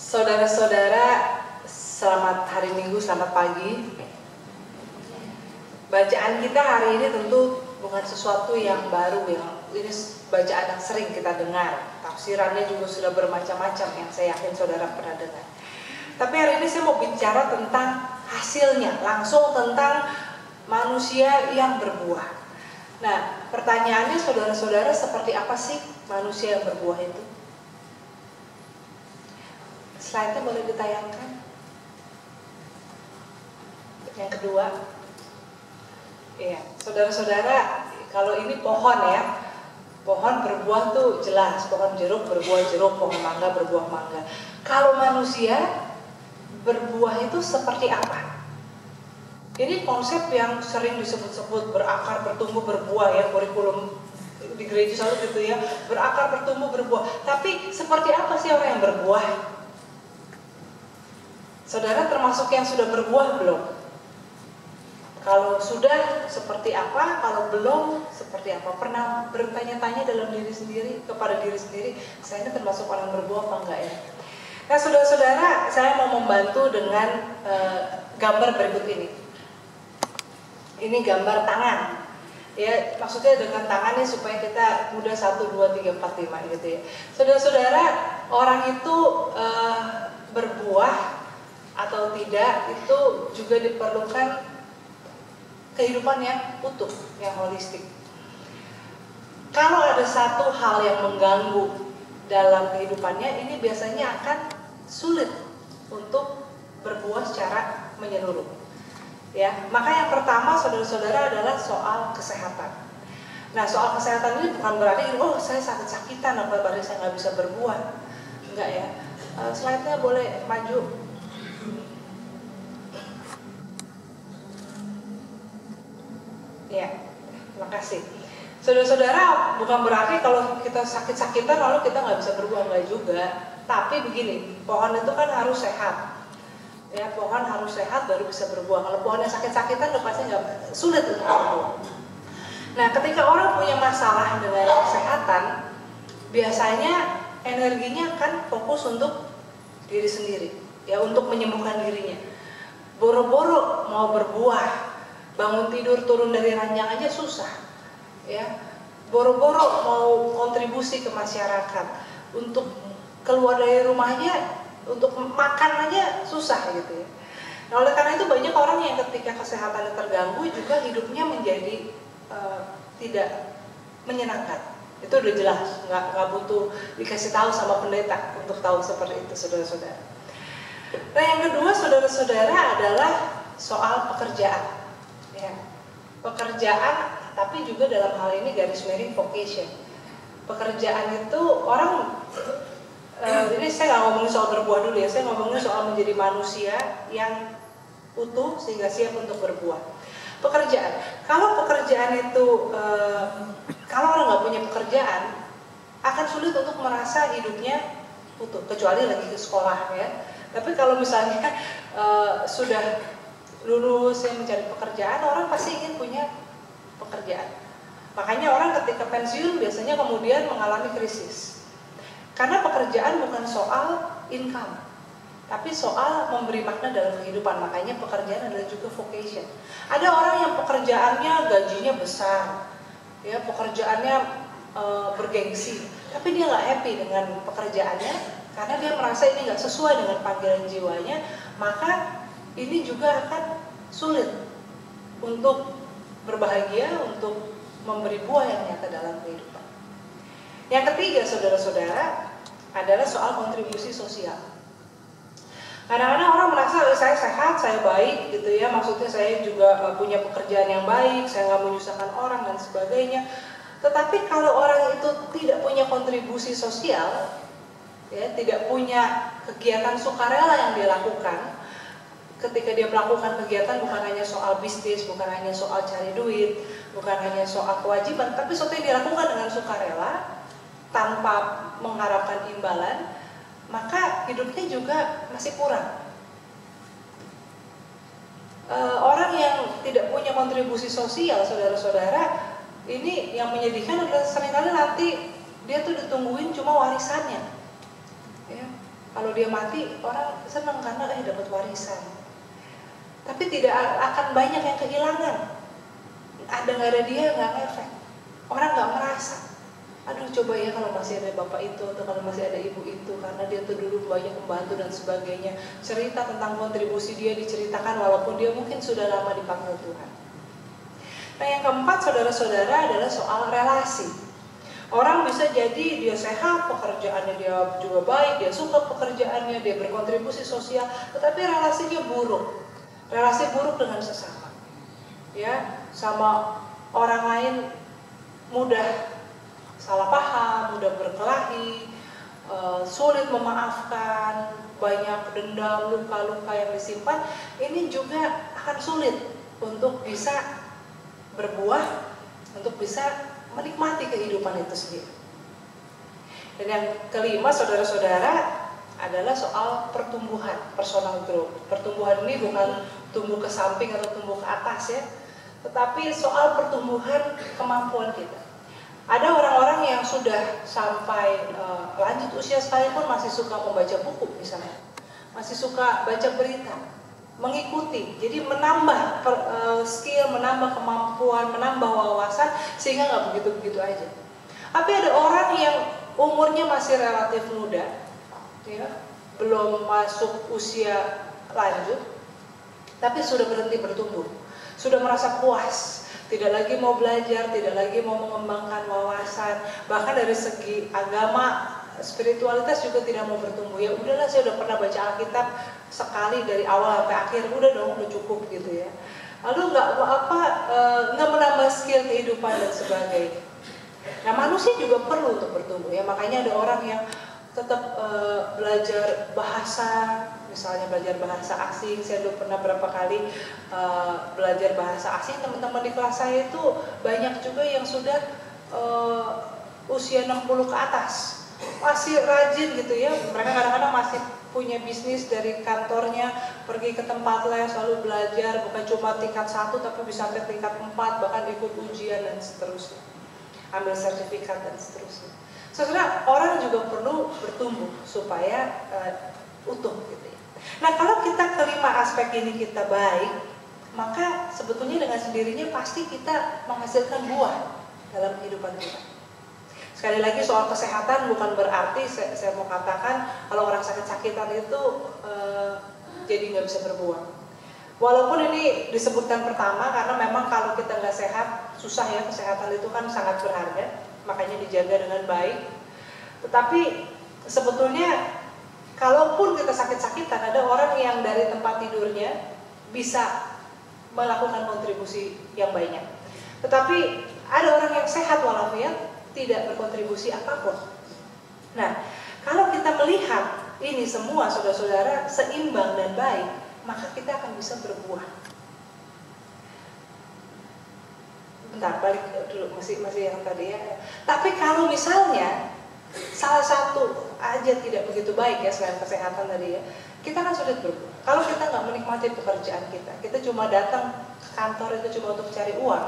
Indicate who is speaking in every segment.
Speaker 1: Saudara-saudara, selamat hari Minggu, selamat pagi. Bacaan kita hari ini tentu bukan sesuatu yang baru, ini bacaan yang sering kita dengar. Tafsirannya juga sudah bermacam-macam yang saya yakin saudara pernah dengar. Tapi hari ini saya mau bicara tentang hasilnya, langsung tentang manusia yang berbuah. Nah, pertanyaannya saudara-saudara, seperti apa sih manusia yang berbuah itu? Slide-nya boleh ditayangkan. Yang kedua, ya, saudara-saudara, kalau ini pohon ya, pohon berbuah tuh jelas, pohon jeruk berbuah jeruk, pohon mangga berbuah mangga. Kalau manusia berbuah itu seperti apa? Ini konsep yang sering disebut-sebut berakar, bertumbuh, berbuah ya, kurikulum di gereja selalu gitu ya, berakar, bertumbuh, berbuah. Tapi seperti apa sih orang yang berbuah? Saudara termasuk yang sudah berbuah belum? Kalau sudah, seperti apa? Kalau belum, seperti apa? Pernah bertanya-tanya dalam diri sendiri, kepada diri sendiri, saya ini termasuk orang berbuah apa enggak ya? Nah, saudara-saudara, saya mau membantu dengan gambar berikut ini. Ini gambar tangan. Ya, maksudnya dengan tangannya supaya kita mudah 1, 2, 3, 4, 5 gitu ya. Saudara-saudara, orang itu berbuah atau tidak itu juga diperlukan kehidupan yang utuh, yang holistik. Kalau ada satu hal yang mengganggu dalam kehidupannya, ini biasanya akan sulit untuk berbuah secara menyeluruh. Ya, maka yang pertama saudara-saudara adalah soal kesehatan. Nah, soal kesehatan ini bukan berarti saya sakit-sakitan apa berarti saya nggak bisa berbuah. Enggak ya. Slide-nya boleh maju. Ya, terima kasih. Saudara-saudara, bukan berarti kalau kita sakit-sakitan lalu kita nggak bisa berbuah, nggak juga. Tapi begini, pohon itu kan harus sehat. Ya, pohon harus sehat baru bisa berbuah. Kalau pohonnya sakit-sakitan, udah pasti nggak sulit untuk berbuah. Nah, ketika orang punya masalah dengan kesehatan, biasanya energinya akan fokus untuk diri sendiri, ya, untuk menyembuhkan dirinya. Boro-boro mau berbuah. Bangun tidur turun dari ranjang aja susah, ya. Boro-boro mau kontribusi ke masyarakat, untuk keluar dari rumahnya, untuk makan aja susah gitu ya. Nah, oleh karena itu banyak orang yang ketika kesehatannya terganggu juga hidupnya menjadi tidak menyenangkan. Itu udah jelas, nggak butuh dikasih tahu sama pendeta untuk tahu seperti itu, saudara-saudara. Nah, yang kedua saudara-saudara adalah soal pekerjaan. Ya, pekerjaan, tapi juga dalam hal ini garis miring vocation. Pekerjaan itu orang, ini saya nggak ngomongin soal berbuah dulu ya, saya ngomongin soal menjadi manusia yang utuh sehingga siap untuk berbuah. Pekerjaan, kalau pekerjaan itu, kalau orang nggak punya pekerjaan, akan sulit untuk merasa hidupnya utuh, kecuali lagi ke sekolah ya. Tapi kalau misalnya sudah lulus yang mencari pekerjaan, orang pasti ingin punya pekerjaan. Makanya orang ketika pensiun biasanya kemudian mengalami krisis. Karena pekerjaan bukan soal income, tapi soal memberi makna dalam kehidupan. Makanya pekerjaan adalah juga vocation. Ada orang yang pekerjaannya gajinya besar, ya, pekerjaannya bergengsi, tapi dia nggak happy dengan pekerjaannya karena dia merasa ini nggak sesuai dengan panggilan jiwanya. Maka ini juga akan sulit untuk berbahagia, untuk memberi buah yang nyata dalam kehidupan. Yang ketiga, saudara-saudara, adalah soal kontribusi sosial. Kadang-kadang orang merasa saya sehat, saya baik gitu ya, maksudnya saya juga punya pekerjaan yang baik, saya nggak menyusahkan orang dan sebagainya. Tetapi kalau orang itu tidak punya kontribusi sosial, ya, tidak punya kegiatan sukarela yang dia lakukan, ketika dia melakukan kegiatan bukan hanya soal bisnis, bukan hanya soal cari duit, bukan hanya soal kewajiban, tapi sesuatu yang dilakukan dengan sukarela tanpa mengharapkan imbalan, maka hidupnya juga masih kurang. Orang yang tidak punya kontribusi sosial, saudara-saudara, ini yang menyedihkan adalah seringkali nanti dia tuh ditungguin cuma warisannya. Ya. Kalau dia mati, orang senang karena dapat warisan. Tapi tidak akan banyak yang kehilangan. Ada nggak ada dia nggak ngefek. Orang nggak merasa. Aduh coba ya kalau masih ada bapak itu atau kalau masih ada ibu itu, karena dia tuh dulu banyak membantu dan sebagainya. Cerita tentang kontribusi dia diceritakan walaupun dia mungkin sudah lama dipanggil Tuhan. Nah yang keempat saudara-saudara adalah soal relasi. Orang bisa jadi dia sehat, pekerjaannya dia juga baik, dia suka pekerjaannya, dia berkontribusi sosial, tetapi relasinya buruk. Relasi buruk dengan sesama. Ya, sama orang lain mudah salah paham, mudah berkelahi, sulit memaafkan, banyak dendam, luka-luka yang disimpan, ini juga akan sulit untuk bisa berbuah, untuk bisa menikmati kehidupan itu sendiri. Dan yang kelima saudara-saudara adalah soal pertumbuhan, personal growth. Pertumbuhan ini bukan tumbuh ke samping atau tumbuh ke atas ya, tetapi soal pertumbuhan kemampuan kita. Ada orang-orang yang sudah sampai lanjut usia sekalipun masih suka membaca buku misalnya, masih suka baca berita, mengikuti, jadi menambah skill, menambah kemampuan, menambah wawasan sehingga nggak begitu-begitu aja. Tapi ada orang yang umurnya masih relatif muda, ya, belum masuk usia lanjut, tapi sudah berhenti bertumbuh, sudah merasa puas. Tidak lagi mau belajar, tidak lagi mau mengembangkan wawasan, bahkan dari segi agama, spiritualitas juga tidak mau bertumbuh. Ya udahlah, saya udah pernah baca Alkitab sekali dari awal sampai akhir, udah dong, udah cukup gitu ya. Lalu nggak menambah skill kehidupan dan sebagainya. Nah manusia juga perlu untuk bertumbuh ya, makanya ada orang yang tetap belajar bahasa, misalnya belajar bahasa asing. Saya dulu pernah berapa kali belajar bahasa asing. Teman-teman di kelas saya itu banyak juga yang sudah usia 60 ke atas, masih rajin gitu ya. Mereka kadang-kadang masih punya bisnis dari kantornya, pergi ke tempat les, selalu belajar, bukan cuma tingkat 1 tapi bisa sampai tingkat 4, bahkan ikut ujian dan seterusnya, ambil sertifikat dan seterusnya. Saudara, orang juga perlu bertumbuh supaya utuh gitu ya. Nah kalau kita kelima aspek ini kita baik, maka sebetulnya dengan sendirinya pasti kita menghasilkan buah dalam kehidupan kita. Sekali lagi soal kesehatan bukan berarti saya mau katakan kalau orang sakit-sakitan itu jadi nggak bisa berbuah. Walaupun ini disebutkan pertama karena memang kalau kita nggak sehat, susah ya, kesehatan itu kan sangat berharga, makanya dijaga dengan baik. Tetapi sebetulnya kalaupun kita sakit-sakitan, ada orang yang dari tempat tidurnya bisa melakukan kontribusi yang banyak. Tetapi ada orang yang sehat walafiat tidak berkontribusi apapun. Nah, kalau kita melihat ini semua saudara-saudara seimbang dan baik, maka kita akan bisa berbuah. Bentar, balik dulu, masih yang tadi ya. Tapi kalau misalnya salah satu aja tidak begitu baik ya, selain kesehatan tadi ya, kita kan sulit berbuah. Kalau kita nggak menikmati pekerjaan kita cuma datang ke kantor itu cuma untuk cari uang,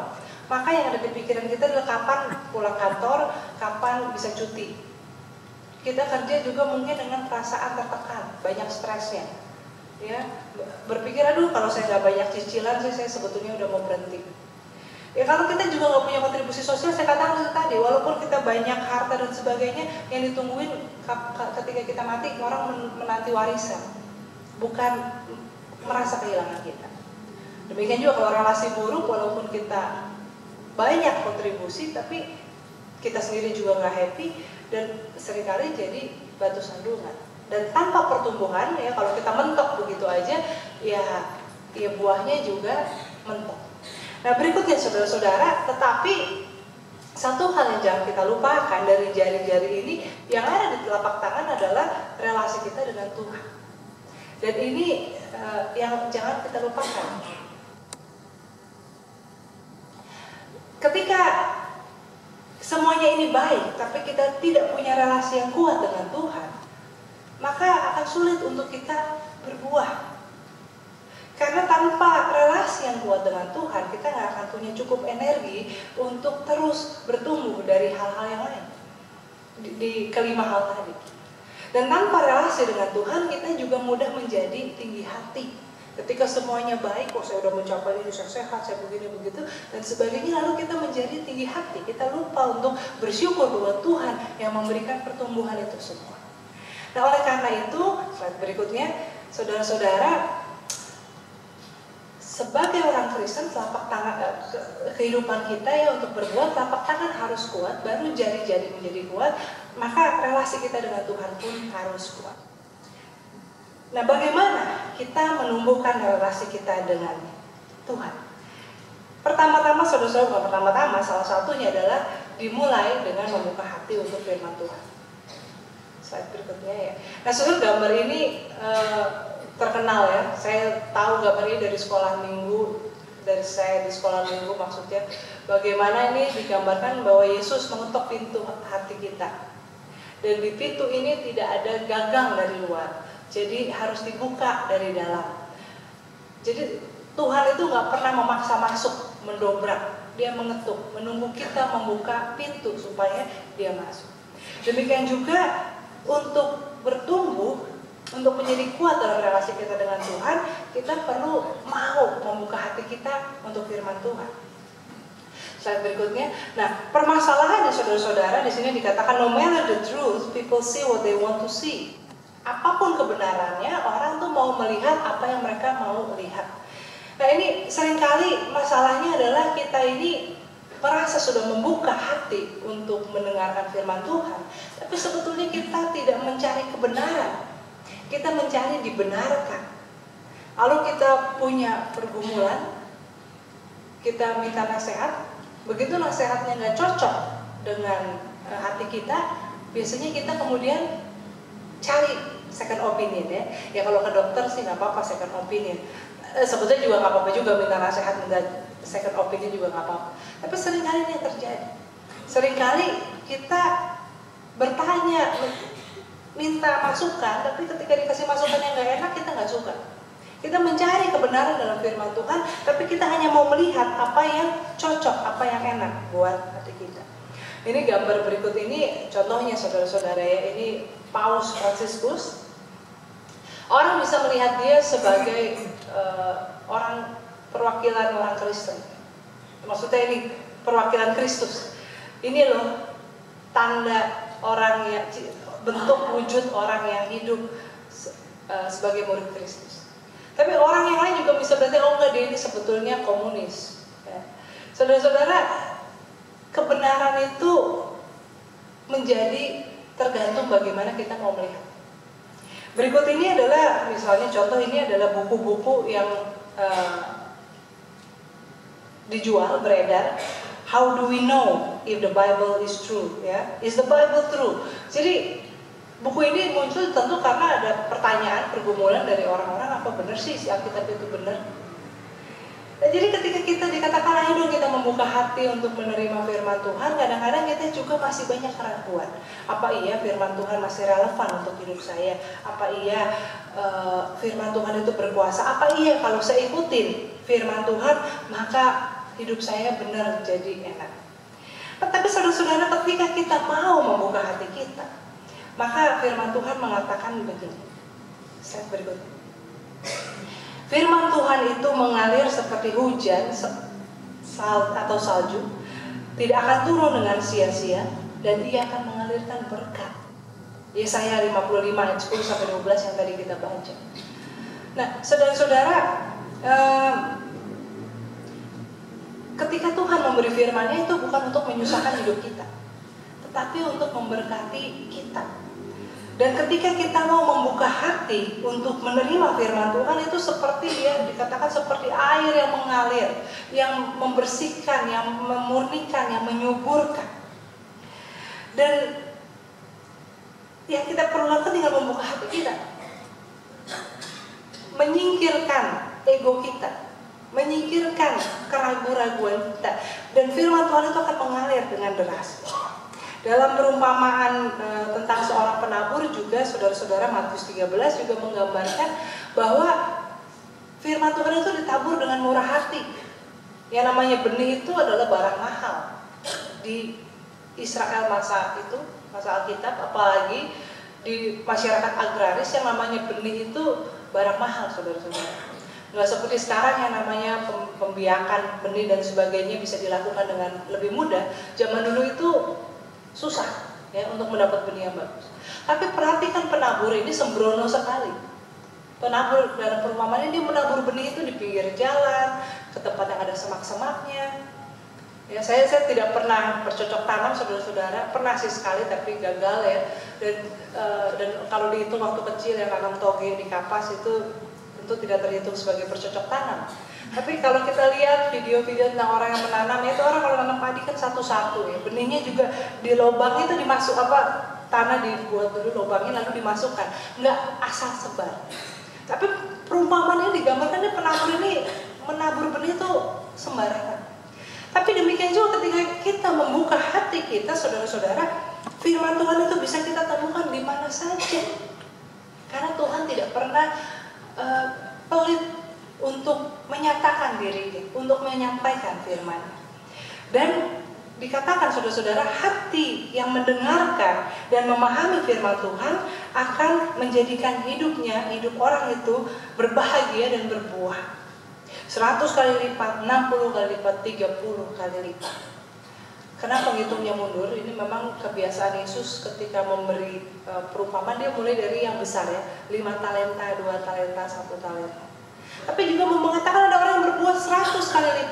Speaker 1: maka yang ada di pikiran kita adalah kapan pulang kantor, kapan bisa cuti. Kita kerja juga mungkin dengan perasaan tertekan, banyak stresnya, ya. Berpikir aduh kalau saya nggak banyak cicilan saya sebetulnya udah mau berhenti. Ya kalau kita juga nggak punya kontribusi sosial, saya katakan tadi, walaupun kita banyak harta dan sebagainya, yang ditungguin ketika kita mati orang menanti warisan, bukan merasa kehilangan kita. Demikian juga kalau relasi buruk, walaupun kita banyak kontribusi, tapi kita sendiri juga nggak happy dan seringkali jadi batu sandungan. Dan tanpa pertumbuhan, ya kalau kita mentok begitu aja, ya buahnya juga mentok. Nah berikutnya saudara-saudara, tetapi satu hal yang jangan kita lupakan dari jari-jari ini, yang ada di telapak tangan adalah relasi kita dengan Tuhan. Dan ini yang jangan kita lupakan. Ketika semuanya ini baik, tapi kita tidak punya relasi yang kuat dengan Tuhan, maka akan sulit untuk kita berbuah. Karena tanpa relasi yang kuat dengan Tuhan, kita nggak akan punya cukup energi untuk terus bertumbuh dari hal-hal yang lain. Di kelima hal tadi. Dan tanpa relasi dengan Tuhan, kita juga mudah menjadi tinggi hati. Ketika semuanya baik, kok saya udah mencapai ini, saya sehat, saya begini, begitu, dan sebagainya, lalu kita menjadi tinggi hati. Kita lupa untuk bersyukur bahwa Tuhan yang memberikan pertumbuhan itu semua. Nah, oleh karena itu, slide berikutnya, saudara-saudara, sebagai orang Kristen, telapak tangan, kehidupan kita ya untuk berbuat, telapak tangan harus kuat, baru jari-jari menjadi kuat, maka relasi kita dengan Tuhan pun harus kuat. Nah, bagaimana kita menumbuhkan relasi kita dengan Tuhan? Pertama-tama, saudara-saudara, bukan pertama-tama, salah satunya adalah dimulai dengan membuka hati untuk firman Tuhan. Slide berikutnya ya. Nah, saudara, gambar ini terkenal ya. Saya tahu gambar ini dari sekolah minggu, dari saya di sekolah minggu, maksudnya bagaimana ini digambarkan bahwa Yesus mengetuk pintu hati kita. Dan di pintu ini tidak ada gagang dari luar, jadi harus dibuka dari dalam. Jadi Tuhan itu nggak pernah memaksa masuk, mendobrak, Dia mengetuk, menunggu kita membuka pintu supaya Dia masuk. Demikian juga untuk bertumbuh, untuk menjadi kuat dalam relasi kita dengan Tuhan, kita perlu mau membuka hati kita untuk firman Tuhan. Slide berikutnya. Nah, permasalahannya saudara-saudara di sini dikatakan no matter the truth, people see what they want to see. Apapun kebenarannya, orang tuh mau melihat apa yang mereka mau lihat. Nah, ini seringkali masalahnya adalah kita ini merasa sudah membuka hati untuk mendengarkan firman Tuhan, tapi sebetulnya kita tidak mencari kebenaran. Kita mencari dibenarkan. Lalu kita punya pergumulan, kita minta nasihat. Begitu nasihatnya nggak cocok dengan hati kita, biasanya kita kemudian cari second opinion ya. Ya kalau ke dokter sih nggak apa-apa second opinion. Sebetulnya juga nggak apa-apa juga minta nasihat, minta second opinion juga nggak apa-apa. Tapi seringkali ini yang terjadi. Seringkali kita bertanya, minta masukan, tapi ketika dikasih masukan yang nggak enak kita nggak suka. Kita mencari kebenaran dalam firman Tuhan, tapi kita hanya mau melihat apa yang cocok, apa yang enak buat hati kita. Ini gambar berikut ini, contohnya saudara-saudara ya, ini Paus Fransiskus. Orang bisa melihat dia sebagai orang perwakilan orang Kristen. Maksudnya ini perwakilan Kristus. Ini loh tanda orang yang, bentuk wujud orang yang hidup sebagai murid Kristus. Tapi orang yang lain juga bisa berarti, oh enggak, dia ini sebetulnya komunis ya. Saudara-saudara, kebenaran itu menjadi tergantung bagaimana kita mau melihat. Berikut ini adalah, misalnya contoh ini adalah buku-buku yang dijual, beredar. How do we know if the Bible is true? Ya, is the Bible true? Jadi buku ini muncul tentu karena ada pertanyaan, pergumulan dari orang-orang, apa benar sih si Alkitab itu benar? Nah, jadi ketika kita dikatakan ayo dong kita membuka hati untuk menerima firman Tuhan, kadang-kadang kita juga masih banyak keraguan. Apa iya firman Tuhan masih relevan untuk hidup saya? Apa iya firman Tuhan itu berkuasa? Apa iya kalau saya ikutin firman Tuhan maka hidup saya benar jadi enak? Tapi saudara-saudara, ketika kita mau membuka hati kita, maka firman Tuhan mengatakan begini. Slide berikutnya. Firman Tuhan itu mengalir seperti hujan atau salju, tidak akan turun dengan sia-sia, dan ia akan mengalirkan berkat. Yesaya 55 ayat 10 sampai 12 yang tadi kita baca. Nah, saudara-saudara, ketika Tuhan memberi firman-Nya itu bukan untuk menyusahkan hidup kita, tetapi untuk memberkati kita. Dan ketika kita mau membuka hati untuk menerima firman Tuhan, itu seperti dia dikatakan seperti air yang mengalir, yang membersihkan, yang memurnikan, yang menyuburkan. Dan yang kita perlu lakukan tinggal membuka hati kita, menyingkirkan ego kita, menyingkirkan keraguan-raguan kita, dan firman Tuhan itu akan mengalir dengan deras. Dalam perumpamaan tentang seorang penabur juga, saudara-saudara, Matius 13 juga menggambarkan bahwa firman Tuhan itu ditabur dengan murah hati. Yang namanya benih itu adalah barang mahal di Israel masa itu, masa Alkitab, apalagi di masyarakat agraris yang namanya benih itu barang mahal, saudara-saudara. Nggak seperti sekarang yang namanya pembiakan benih dan sebagainya bisa dilakukan dengan lebih mudah. Zaman dulu itu susah ya untuk mendapat benih yang bagus. Tapi perhatikan penabur ini sembrono sekali. Penabur dalam perumpamaan ini dia menabur benih itu di pinggir jalan, ke tempat yang ada semak-semaknya. Ya, saya tidak pernah bercocok tanam, saudara-saudara. Pernah sih sekali tapi gagal ya. Dan kalau dihitung waktu kecil yang nanam toge di kapas itu tentu tidak terhitung sebagai bercocok tanam. Tapi kalau kita lihat video-video tentang orang yang menanam, itu orang kalau nanam padi kan satu-satu ya. Benihnya juga di lubang itu dimasuk tanah dibuat dulu lubangnya lalu dimasukkan. Nggak asal sebar. Tapi perumpamaannya digambarkan penabur ini menabur benih itu sembarangan. Tapi demikian juga ketika kita membuka hati kita, saudara-saudara, firman Tuhan itu bisa kita temukan di mana saja. Karena Tuhan tidak pernah pelit untuk menyatakan dirinya, untuk menyampaikan firman. Dan dikatakan saudara-saudara, hati yang mendengarkan dan memahami firman Tuhan akan menjadikan hidup orang itu berbahagia dan berbuah. 100 kali lipat, 60 kali lipat, 30 kali lipat. Kenapa ngitungnya mundur? Ini memang kebiasaan Yesus ketika memberi perumpamaan, dia mulai dari yang besar ya, 5 talenta, 2 talenta, 1 talenta. Tapi juga mengatakan ada orang yang berbuat 100 kali lipat.